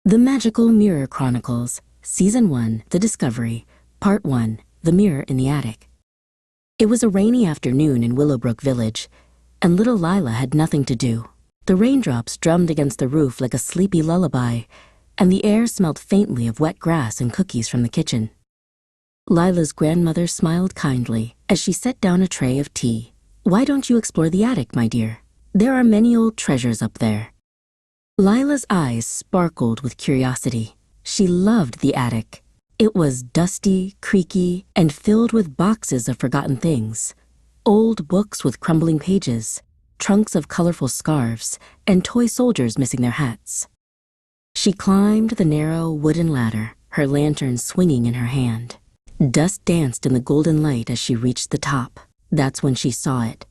The Magical Mirror Chronicles, Season 1, The Discovery, Part 1, The Mirror in the Attic. It was a rainy afternoon in Willowbrook Village, and little Lila had nothing to do. The raindrops drummed against the roof like a sleepy lullaby, and the air smelled faintly of wet grass and cookies from the kitchen. Lila's grandmother smiled kindly as she set down a tray of tea. "Why don't you explore the attic, my dear? There are many old treasures up there." Lila's eyes sparkled with curiosity. She loved the attic. It was dusty, creaky, and filled with boxes of forgotten things. Old books with crumbling pages, trunks of colorful scarves, and toy soldiers missing their hats. She climbed the narrow wooden ladder, her lantern swinging in her hand. Dust danced in the golden light as she reached the top. That's when she saw it.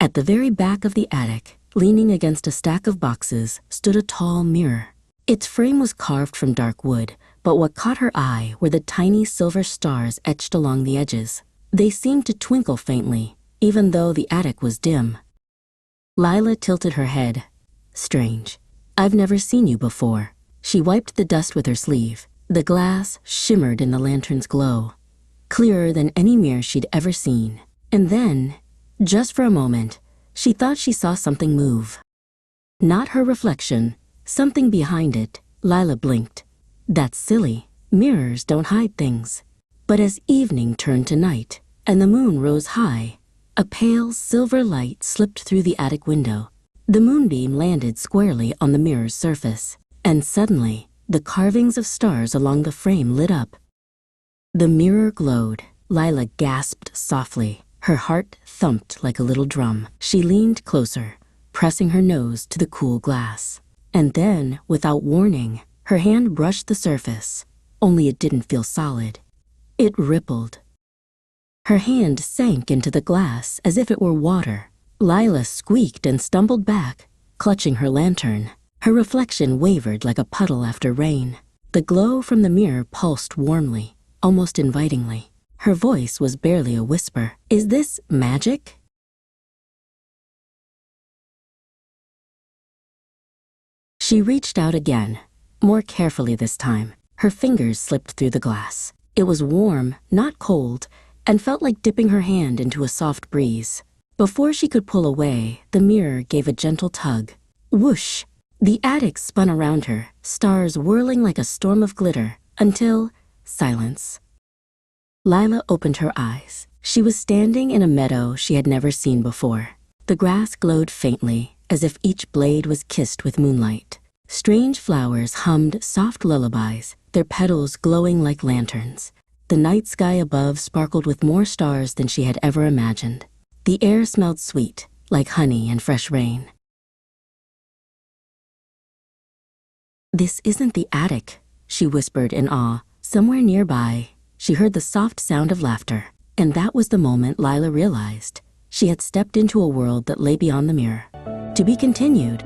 At the very back of the attic, leaning against a stack of boxes, stood a tall mirror. Its frame was carved from dark wood, but what caught her eye were the tiny silver stars etched along the edges. They seemed to twinkle faintly, even though the attic was dim. Lila tilted her head. "Strange. I've never seen you before." She wiped the dust with her sleeve. The glass shimmered in the lantern's glow, clearer than any mirror she'd ever seen. And then, just for a moment, she thought she saw something move. Not her reflection, something behind it. Lila blinked. That's silly. Mirrors don't hide things. But as evening turned to night and the moon rose high, a pale silver light slipped through the attic window. The moonbeam landed squarely on the mirror's surface, and suddenly the carvings of stars along the frame lit up. The mirror glowed. Lila gasped softly. Her heart thumped like a little drum. She leaned closer, pressing her nose to the cool glass. And then, without warning, her hand brushed the surface, only it didn't feel solid. It rippled. Her hand sank into the glass as if it were water. Lila squeaked and stumbled back, clutching her lantern. Her reflection wavered like a puddle after rain. The glow from the mirror pulsed warmly, almost invitingly. Her voice was barely a whisper. "Is this magic?" She reached out again, more carefully this time. Her fingers slipped through the glass. It was warm, not cold, and felt like dipping her hand into a soft breeze. Before she could pull away, the mirror gave a gentle tug. Whoosh! The attic spun around her, stars whirling like a storm of glitter, until silence. Lila opened her eyes. She was standing in a meadow she had never seen before. The grass glowed faintly, as if each blade was kissed with moonlight. Strange flowers hummed soft lullabies, their petals glowing like lanterns. The night sky above sparkled with more stars than she had ever imagined. The air smelled sweet, like honey and fresh rain. "This isn't the attic," she whispered in awe. Somewhere nearby, she heard the soft sound of laughter, and that was the moment Lila realized she had stepped into a world that lay beyond the mirror. To be continued.